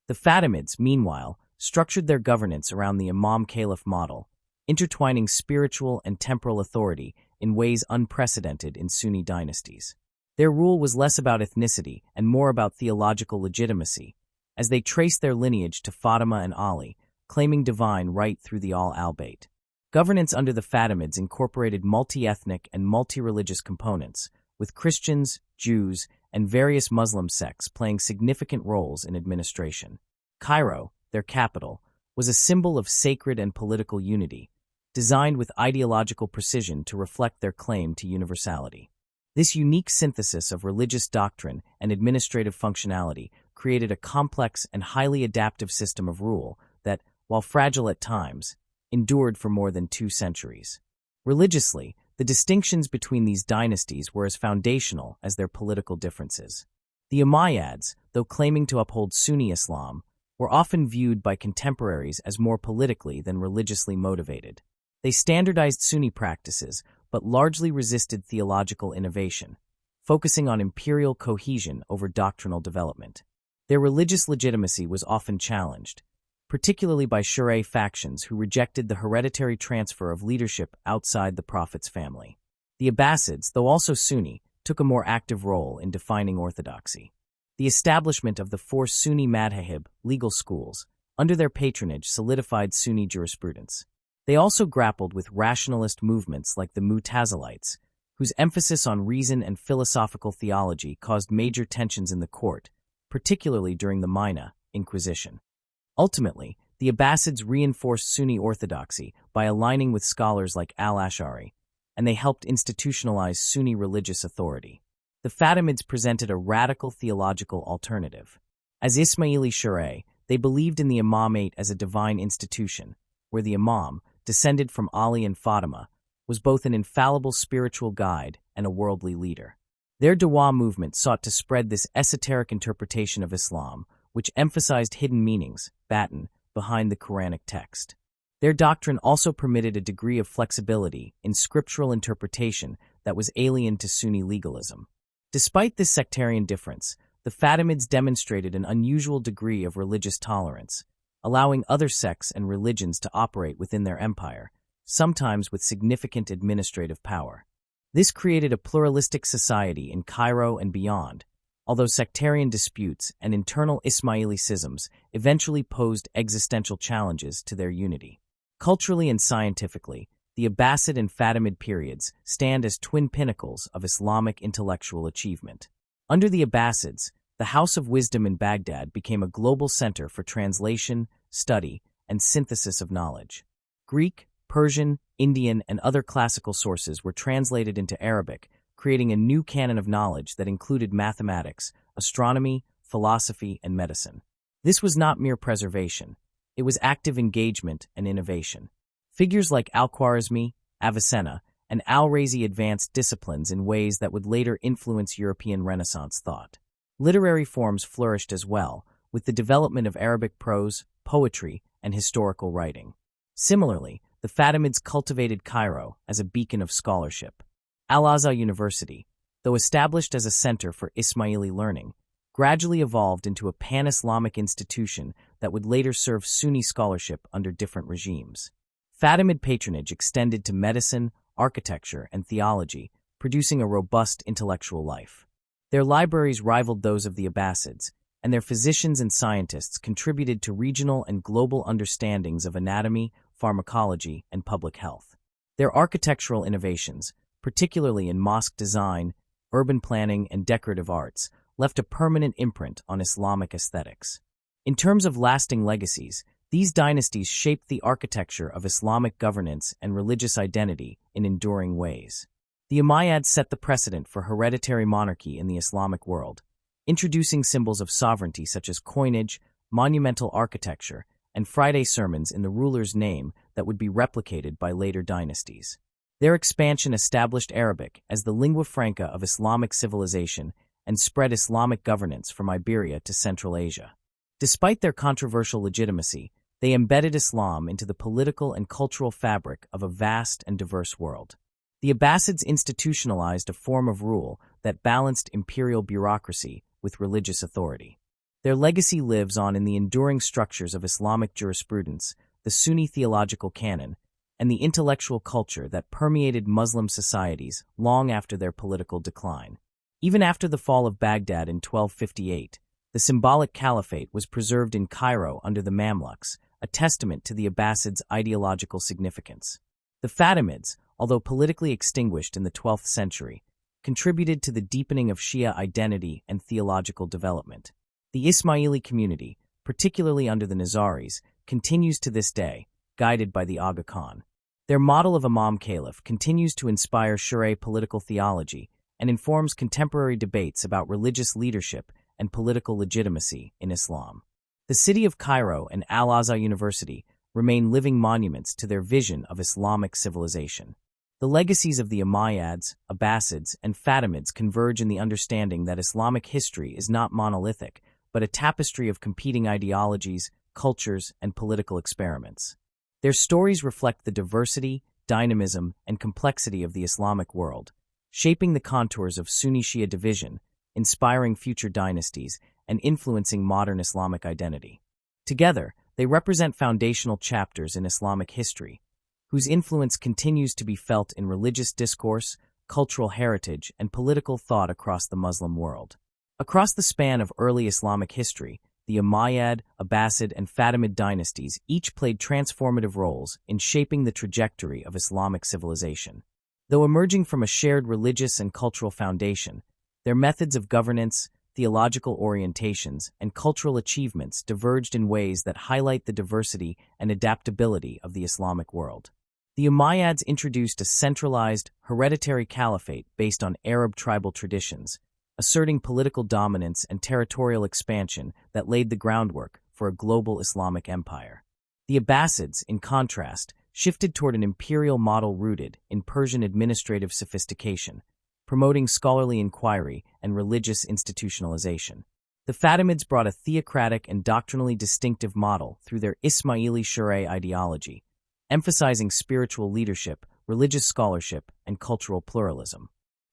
The Fatimids, meanwhile, structured their governance around the Imam-Caliph model, intertwining spiritual and temporal authority in ways unprecedented in Sunni dynasties. Their rule was less about ethnicity and more about theological legitimacy, as they traced their lineage to Fatima and Ali, claiming divine right through the Al-Bayt. Governance under the Fatimids incorporated multi-ethnic and multi-religious components, with Christians, Jews, and various Muslim sects playing significant roles in administration. Cairo, their capital, was a symbol of sacred and political unity, designed with ideological precision to reflect their claim to universality. This unique synthesis of religious doctrine and administrative functionality created a complex and highly adaptive system of rule that, while fragile at times, endured for more than 2 centuries. Religiously, the distinctions between these dynasties were as foundational as their political differences. The Umayyads, though claiming to uphold Sunni Islam, were often viewed by contemporaries as more politically than religiously motivated. They standardized Sunni practices, but largely resisted theological innovation, focusing on imperial cohesion over doctrinal development. Their religious legitimacy was often challenged, particularly by Shi'a factions who rejected the hereditary transfer of leadership outside the Prophet's family. The Abbasids, though also Sunni, took a more active role in defining orthodoxy. The establishment of the 4 Sunni madhahib legal schools under their patronage solidified Sunni jurisprudence. They also grappled with rationalist movements like the Mu'tazilites, whose emphasis on reason and philosophical theology caused major tensions in the court, particularly during the Minna Inquisition. Ultimately, the Abbasids reinforced Sunni orthodoxy by aligning with scholars like Al-Azhar, and they helped institutionalize Sunni religious authority. The Fatimids presented a radical theological alternative. As Ismaili Shi'a, they believed in the imamate as a divine institution, where the imam, descended from Ali and Fatima, was both an infallible spiritual guide and a worldly leader. Their Dawah movement sought to spread this esoteric interpretation of Islam, which emphasized hidden meanings, batin, behind the Quranic text. Their doctrine also permitted a degree of flexibility in scriptural interpretation that was alien to Sunni legalism. Despite this sectarian difference, the Fatimids demonstrated an unusual degree of religious tolerance, allowing other sects and religions to operate within their empire, sometimes with significant administrative power. This created a pluralistic society in Cairo and beyond, although sectarian disputes and internal Ismaili schisms eventually posed existential challenges to their unity. Culturally and scientifically, the Abbasid and Fatimid periods stand as twin pinnacles of Islamic intellectual achievement. Under the Abbasids, the House of Wisdom in Baghdad became a global center for translation, study, and synthesis of knowledge. Greek, Persian, Indian, and other classical sources were translated into Arabic, creating a new canon of knowledge that included mathematics, astronomy, philosophy, and medicine. This was not mere preservation. It was active engagement and innovation. Figures like Al-Khwarizmi, Avicenna, and Al-Razi advanced disciplines in ways that would later influence European Renaissance thought. Literary forms flourished as well, with the development of Arabic prose, poetry, and historical writing. Similarly, the Fatimids cultivated Cairo as a beacon of scholarship. Al-Azhar University, though established as a center for Ismaili learning, gradually evolved into a pan-Islamic institution that would later serve Sunni scholarship under different regimes. Fatimid patronage extended to medicine, architecture, and theology, producing a robust intellectual life. Their libraries rivaled those of the Abbasids, and their physicians and scientists contributed to regional and global understandings of anatomy, pharmacology, and public health. Their architectural innovations, particularly in mosque design, urban planning, and decorative arts, left a permanent imprint on Islamic aesthetics. In terms of lasting legacies, these dynasties shaped the architecture of Islamic governance and religious identity in enduring ways. The Umayyads set the precedent for hereditary monarchy in the Islamic world, introducing symbols of sovereignty such as coinage, monumental architecture, and Friday sermons in the ruler's name that would be replicated by later dynasties. Their expansion established Arabic as the lingua franca of Islamic civilization and spread Islamic governance from Iberia to Central Asia. Despite their controversial legitimacy, they embedded Islam into the political and cultural fabric of a vast and diverse world. The Abbasids institutionalized a form of rule that balanced imperial bureaucracy with religious authority. Their legacy lives on in the enduring structures of Islamic jurisprudence, the Sunni theological canon, and the intellectual culture that permeated Muslim societies long after their political decline. Even after the fall of Baghdad in 1258, the symbolic caliphate was preserved in Cairo under the Mamluks, a testament to the Abbasids' ideological significance. The Fatimids, although politically extinguished in the 12th century, contributed to the deepening of Shia identity and theological development. The Ismaili community, particularly under the Nizaris, continues to this day, guided by the Aga Khan. Their model of Imam Caliph continues to inspire Shi'a political theology and informs contemporary debates about religious leadership and political legitimacy in Islam. The city of Cairo and Al-Azhar University remain living monuments to their vision of Islamic civilization. The legacies of the Umayyads, Abbasids, and Fatimids converge in the understanding that Islamic history is not monolithic, but a tapestry of competing ideologies, cultures, and political experiments. Their stories reflect the diversity, dynamism, and complexity of the Islamic world, shaping the contours of Sunni-Shia division, inspiring future dynasties, and influencing modern Islamic identity. Together, they represent foundational chapters in Islamic history, whose influence continues to be felt in religious discourse, cultural heritage, and political thought across the Muslim world. Across the span of early Islamic history, the Umayyad, Abbasid, and Fatimid dynasties each played transformative roles in shaping the trajectory of Islamic civilization. Though emerging from a shared religious and cultural foundation, their methods of governance, theological orientations, and cultural achievements diverged in ways that highlight the diversity and adaptability of the Islamic world. The Umayyads introduced a centralized, hereditary caliphate based on Arab tribal traditions, asserting political dominance and territorial expansion that laid the groundwork for a global Islamic empire. The Abbasids, in contrast, shifted toward an imperial model rooted in Persian administrative sophistication, promoting scholarly inquiry and religious institutionalization. The Fatimids brought a theocratic and doctrinally distinctive model through their Ismaili Shura ideology, emphasizing spiritual leadership, religious scholarship, and cultural pluralism.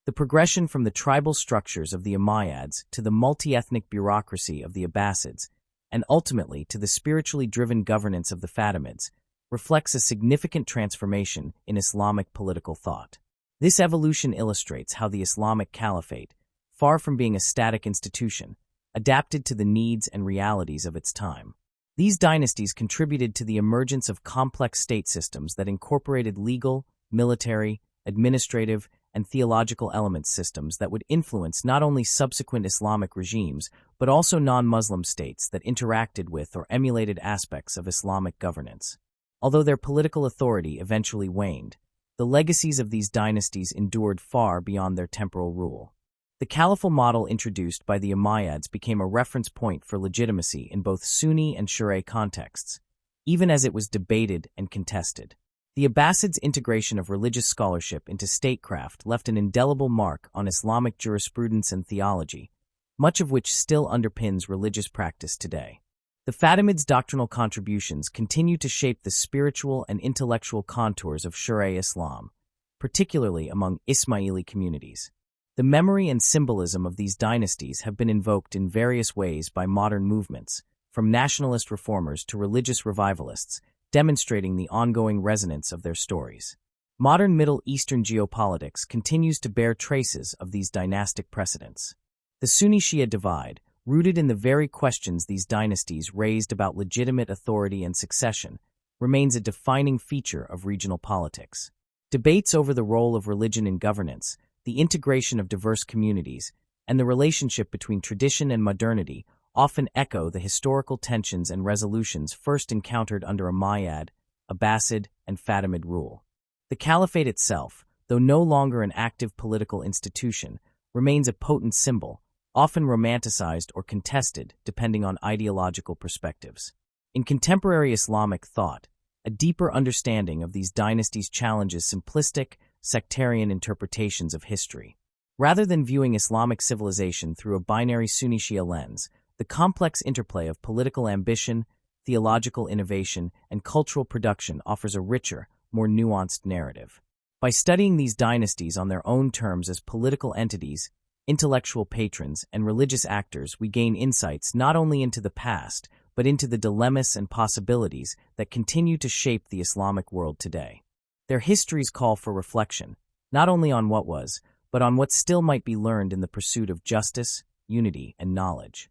The progression from the tribal structures of the Umayyads to the multi-ethnic bureaucracy of the Abbasids, and ultimately to the spiritually driven governance of the Fatimids, reflects a significant transformation in Islamic political thought. This evolution illustrates how the Islamic Caliphate, far from being a static institution, adapted to the needs and realities of its time. These dynasties contributed to the emergence of complex state systems that incorporated legal, military, administrative, and theological elements systems that would influence not only subsequent Islamic regimes, but also non-Muslim states that interacted with or emulated aspects of Islamic governance. Although their political authority eventually waned, the legacies of these dynasties endured far beyond their temporal rule. The caliphal model introduced by the Umayyads became a reference point for legitimacy in both Sunni and Shi'a contexts, even as it was debated and contested. The Abbasids' integration of religious scholarship into statecraft left an indelible mark on Islamic jurisprudence and theology, much of which still underpins religious practice today. The Fatimids' doctrinal contributions continue to shape the spiritual and intellectual contours of Shi'a Islam, particularly among Ismaili communities. The memory and symbolism of these dynasties have been invoked in various ways by modern movements, from nationalist reformers to religious revivalists, demonstrating the ongoing resonance of their stories. Modern Middle Eastern geopolitics continues to bear traces of these dynastic precedents. The Sunni-Shia divide, rooted in the very questions these dynasties raised about legitimate authority and succession, remains a defining feature of regional politics. Debates over the role of religion in governance, the integration of diverse communities, and the relationship between tradition and modernity often echo the historical tensions and resolutions first encountered under Umayyad, Abbasid, and Fatimid rule. The Caliphate itself, though no longer an active political institution, remains a potent symbol, often romanticized or contested depending on ideological perspectives. In contemporary Islamic thought, a deeper understanding of these dynasties challenges simplistic, sectarian interpretations of history. Rather than viewing Islamic civilization through a binary Sunni-Shia lens, the complex interplay of political ambition, theological innovation, and cultural production offers a richer, more nuanced narrative. By studying these dynasties on their own terms as political entities, intellectual patrons, and religious actors, we gain insights not only into the past, but into the dilemmas and possibilities that continue to shape the Islamic world today. Their histories call for reflection, not only on what was, but on what still might be learned in the pursuit of justice, unity, and knowledge.